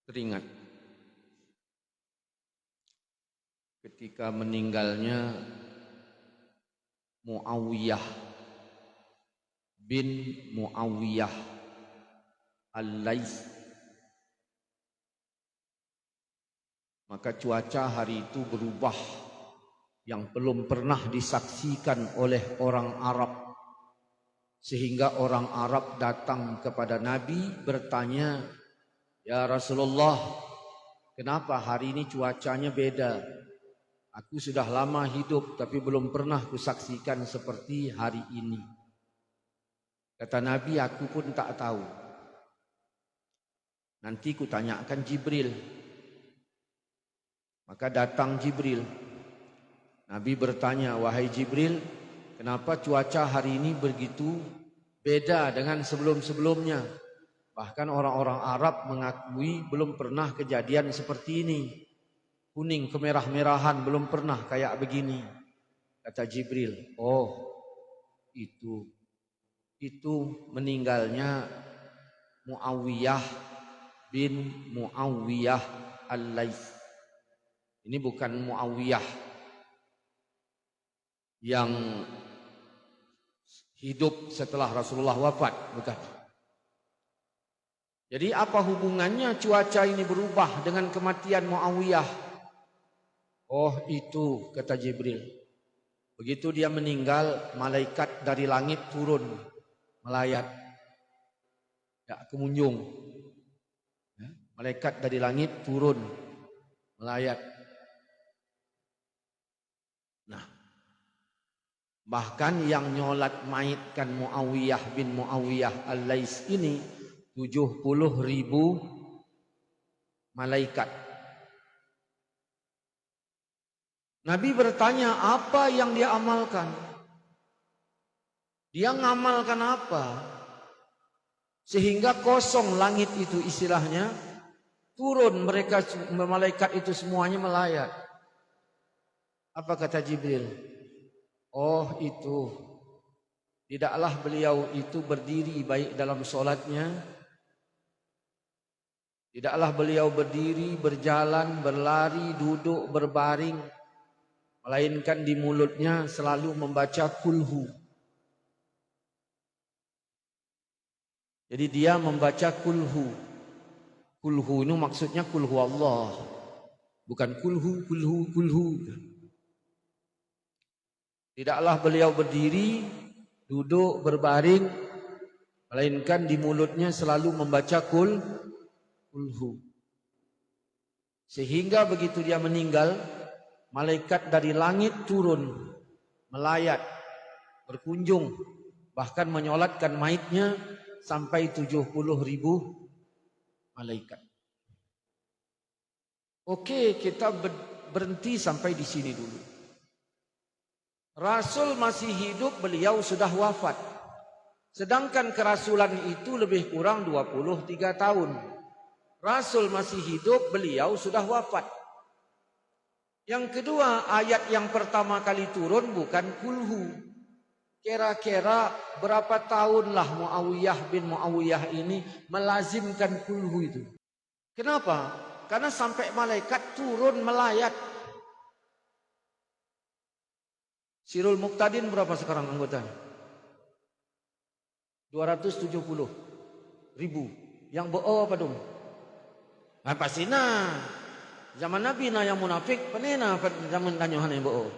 teringat ketika meninggalnya Muawiyah bin Muawiyah Al-Laits. Maka cuaca hari itu berubah yang belum pernah disaksikan oleh orang Arab. Sehingga orang Arab datang kepada Nabi bertanya, "Ya Rasulullah, kenapa hari ini cuacanya beda? Aku sudah lama hidup tapi belum pernah kusaksikan seperti hari ini." Kata Nabi, "Aku pun tak tahu. Nanti kutanyakan Jibril." Maka datang Jibril. Nabi bertanya, "Wahai Jibril, kenapa cuaca hari ini begitu beda dengan sebelum-sebelumnya? Bahkan orang-orang Arab mengakui belum pernah kejadian seperti ini. Kuning kemerah-merahan belum pernah kayak begini." Kata Jibril, "Oh, itu meninggalnya Muawiyah bin Muawiyah Al-Laits. Ini bukan Muawiyah yang hidup setelah Rasulullah wafat, bukan. Jadi apa hubungannya cuaca ini berubah dengan kematian Muawiyah?" "Oh itu," kata Jibril, "begitu dia meninggal, malaikat dari langit turun melayat. Ya, kemunjung. Ya, malaikat dari langit turun melayat. Nah, bahkan yang nyolat maitkan Muawiyah bin Muawiyah Al-Laits ini 70.000 malaikat." Nabi bertanya, apa yang dia amalkan? Dia ngamalkan apa? Sehingga kosong langit itu istilahnya, turun mereka malaikat itu semuanya melayat. Apa kata Jibril? "Oh itu, tidaklah beliau itu berdiri baik dalam solatnya, tidaklah beliau berdiri, berjalan, berlari, duduk, berbaring, melainkan di mulutnya selalu membaca kulhu." Jadi dia membaca kulhu. Kulhu itu maksudnya kulhu Allah, bukan kulhu. Tidaklah beliau berdiri, duduk, berbaring, melainkan di mulutnya selalu membaca kulhu. Sehingga begitu dia meninggal, malaikat dari langit turun, melayat, berkunjung, bahkan menyolatkan maitnya sampai 70.000 malaikat. Oke, kita berhenti sampai di sini dulu. Rasul masih hidup, beliau sudah wafat. Sedangkan kerasulan itu lebih kurang 23 tahun. Rasul masih hidup, beliau sudah wafat. Yang kedua, ayat yang pertama kali turun bukan kulhu. Kira-kira berapa tahunlah Muawiyah bin Muawiyah ini melazimkan kulhu itu. Kenapa? Karena sampai malaikat turun melayat. Sirul Muqtadin berapa sekarang anggotanya? 270.000. Yang bo'o apa dong? Nah, pasti nah. Zaman Nabi na yang munafik, penena zaman tanyohan yang bo'o.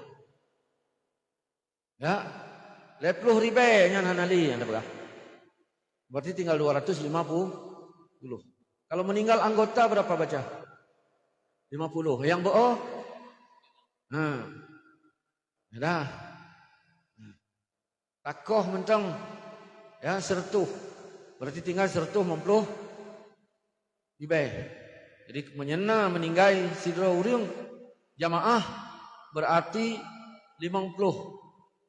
Ya, 10.000 nya nanali yang dapat. Berarti tinggal 250. Kalau meninggal anggota berapa baca? 50. Yang bo'o? Nah. Dah. Takoh mentang ya 100. Berarti tinggal 150 ibai. Jadi menyena meninggai sidra urang jamaah berarti 50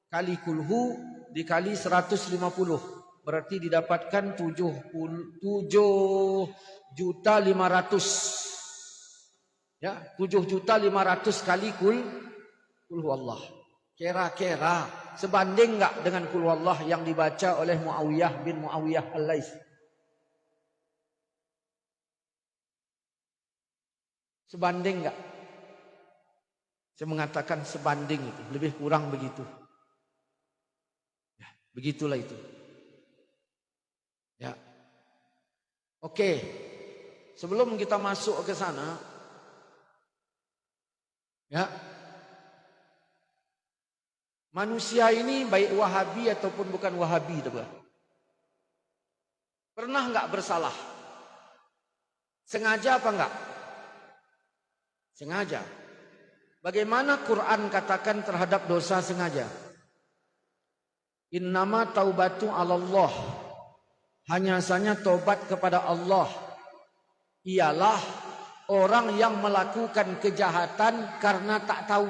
kali kulhu dikali 150. Berarti didapatkan 7.500.000. Ya, 7.500.000 kali kulhu Allah. Kira-kira sebanding enggak dengan kulhu Allah yang dibaca oleh Muawiyah bin Muawiyah Al-Laits? Sebanding enggak? Saya mengatakan sebanding itu, lebih kurang begitu. Ya, begitulah itu. Ya. Oke. Sebelum kita masuk ke sana, ya. Manusia ini baik Wahabi ataupun bukan Wahabi, teman. Pernah enggak bersalah? Sengaja apa enggak? Sengaja. Bagaimana Quran katakan terhadap dosa sengaja? Innama taubatu 'alallah. Hanya saja taubat kepada Allah ialah orang yang melakukan kejahatan karena tak tahu.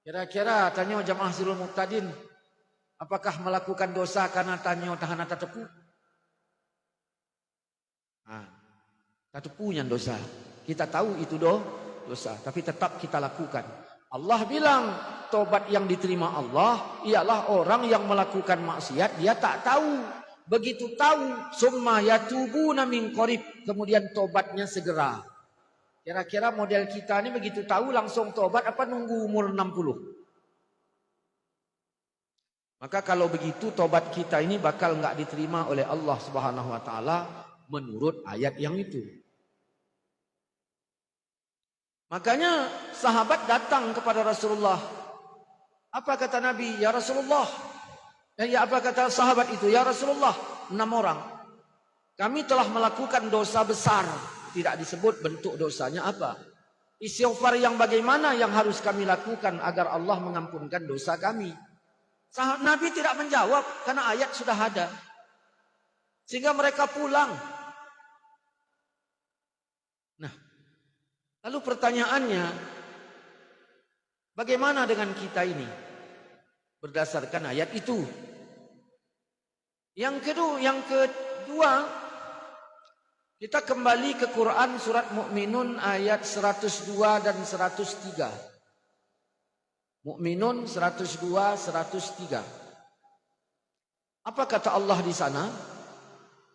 Kira-kira tanya jamaah Sirul Muqtadin, apakah melakukan dosa karena tanya tahan atas tepu? Tepunya dosa. Kita tahu itu dosa, tapi tetap kita lakukan. Allah bilang tobat yang diterima Allah ialah orang yang melakukan maksiat dia tak tahu. Begitu tahu, summa yatubuna min qarib, kemudian tobatnya segera. Kira-kira model kita ini begitu tahu langsung tobat apa nunggu umur 60? Maka kalau begitu tobat kita ini bakal enggak diterima oleh Allah Subhanahu wa taala menurut ayat yang itu. Makanya sahabat datang kepada Rasulullah. Apa kata Nabi? Ya Rasulullah. Ya apa kata sahabat itu? Ya Rasulullah, 6 orang. Kami telah melakukan dosa besar. Tidak disebut bentuk dosanya apa. Istighfar yang bagaimana yang harus kami lakukan agar Allah mengampunkan dosa kami? Sahabat Nabi tidak menjawab karena ayat sudah ada. Sehingga mereka pulang. Nah, lalu pertanyaannya, bagaimana dengan kita ini? Berdasarkan ayat itu. Yang kedua, kita kembali ke Quran surat Mukminun ayat 102 dan 103. Mukminun 102, 103. Apa kata Allah di sana?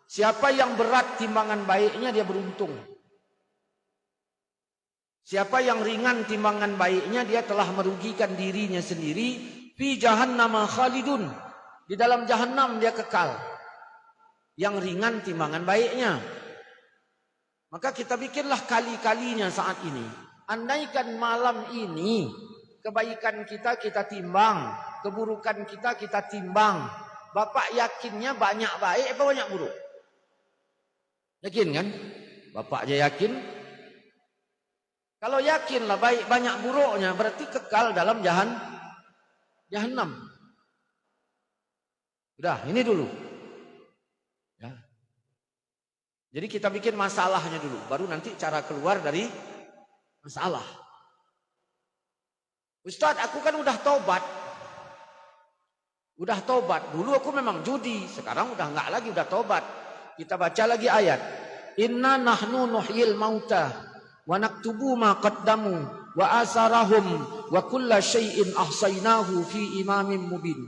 Siapa yang berat timbangan baiknya dia beruntung. Siapa yang ringan timbangan baiknya dia telah merugikan dirinya sendiri. Fi jahannama khalidun. Di dalam jahannam dia kekal. Yang ringan timbangan baiknya. Maka kita bikinlah kali-kalinya saat ini. Andaikan malam ini kebaikan kita timbang, keburukan kita timbang. Bapak yakinnya banyak baik apa banyak buruk? Yakin kan? Bapak aja yakin. Kalau yakinlah baik banyak buruknya berarti kekal dalam jahannam. Udah, ini dulu. Ya. Jadi kita bikin masalahnya dulu, baru nanti cara keluar dari masalah. Ustaz, aku kan udah tobat. Udah tobat. Dulu aku memang judi, sekarang udah enggak lagi, udah tobat. Kita baca lagi ayat. Inna nahnu nuhyil mauta wa naktubu ma qaddamu wa asarahum wa kulla syai'in ahsaynahu fi imamin mubin.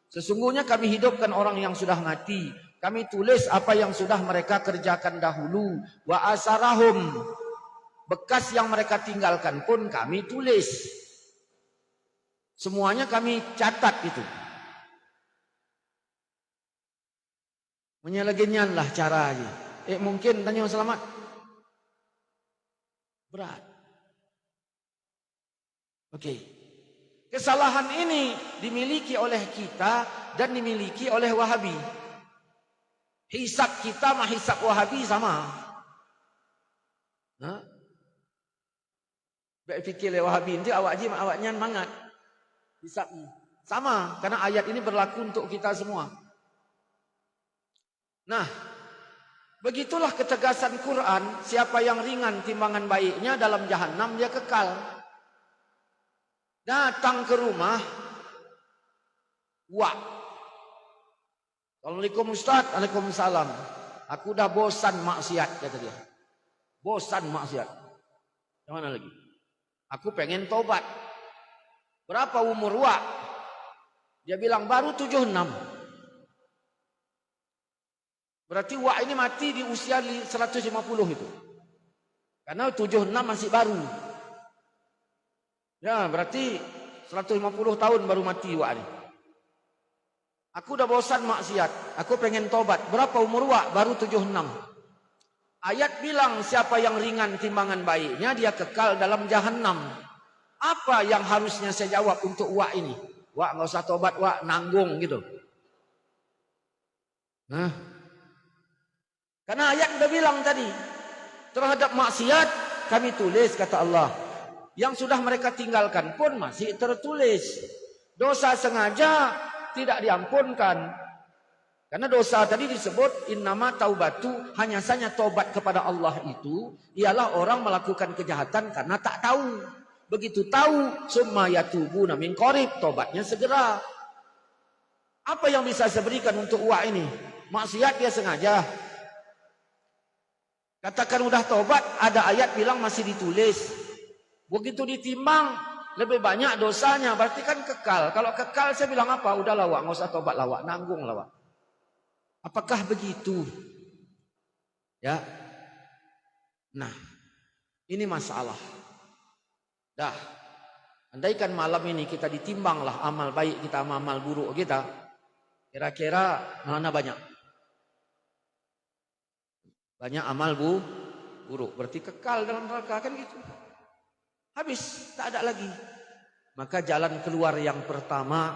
Sesungguhnya kami hidupkan orang yang sudah mati. Kami tulis apa yang sudah mereka kerjakan dahulu. Wa asarahum. Bekas yang mereka tinggalkan pun kami tulis. Semuanya kami catat itu. Menyelegenyan lah caranya. Mungkin tanya selamat. Berat. Oke. Kesalahan ini dimiliki oleh kita dan dimiliki oleh Wahabi. Hisab kita sama hisab Wahabi sama. Nah. Baik fikir oleh Wahabi nanti awaknya mangat. Hisabnya sama karena ayat ini berlaku untuk kita semua. Nah, begitulah ketegasan Quran, siapa yang ringan timbangan baiknya dalam jahanam dia kekal. Datang ke rumah, wah. Assalamualaikum Ustaz, Waalaikumsalam. Aku dah bosan maksiat, kata dia. Bosan maksiat. Yang mana lagi? Aku pengen tobat. Berapa umur wak? Dia bilang baru 76. Berarti wak ini mati di usia 150 itu. Karena 76 masih baru. Ya, berarti 150 tahun baru mati wak ni. Aku udah bosan maksiat. Aku pengen tobat. Berapa umur wak? Baru 76. Ayat bilang siapa yang ringan timbangan baiknya, dia kekal dalam jahanam. Apa yang harusnya saya jawab untuk wak ini? Wak nggak usah tobat, wak nanggung gitu. Nah, karena ayat udah bilang tadi, terhadap maksiat kami tulis, kata Allah. Yang sudah mereka tinggalkan pun masih tertulis. Dosa sengaja tidak diampunkan. Karena dosa tadi disebut innama taubatu, hanya saja tobat kepada Allah itu ialah orang melakukan kejahatan karena tak tahu. Begitu tahu, summa yatubuna min qarib, tobatnya segera. Apa yang bisa saya berikan untuk uak ini? Maksiat dia sengaja. Katakan udah tobat, ada ayat bilang masih ditulis. Begitu ditimbang, lebih banyak dosanya, berarti kan kekal. Kalau kekal saya bilang apa? Udah lawak, nggak usah tobat lawak, nanggung lawak. Apakah begitu? Ya. Nah, ini masalah. Dah. Andaikan malam ini kita ditimbanglah amal baik kita, amal buruk kita. Kira-kira mana banyak? Banyak amal buruk. Berarti kekal dalam neraka kan gitu. Habis, tak ada lagi. Maka jalan keluar yang pertama,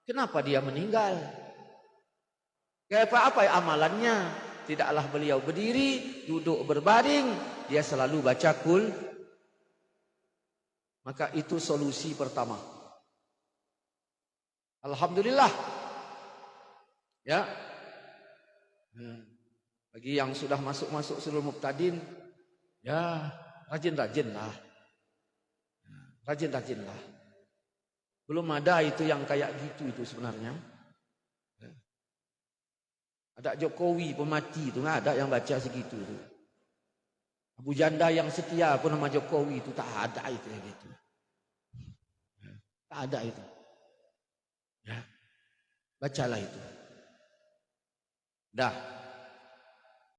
kenapa dia meninggal? Kayak apa ya amalannya? Tidaklah beliau berdiri, duduk berbaring, dia selalu baca kul. Maka itu solusi pertama. Alhamdulillah. Ya. Bagi yang sudah masuk seluruh muqtadin, ya rajin-rajinlah. Rajin-rajinlah. Belum ada itu yang kayak gitu itu sebenarnya. Ada Jokowi pemati itu nggak ada yang baca segitu itu. Abu Janda yang setia pun nama Jokowi itu tak ada itu yang gitu. Tak ada itu. Ya. Bacalah itu. Dah.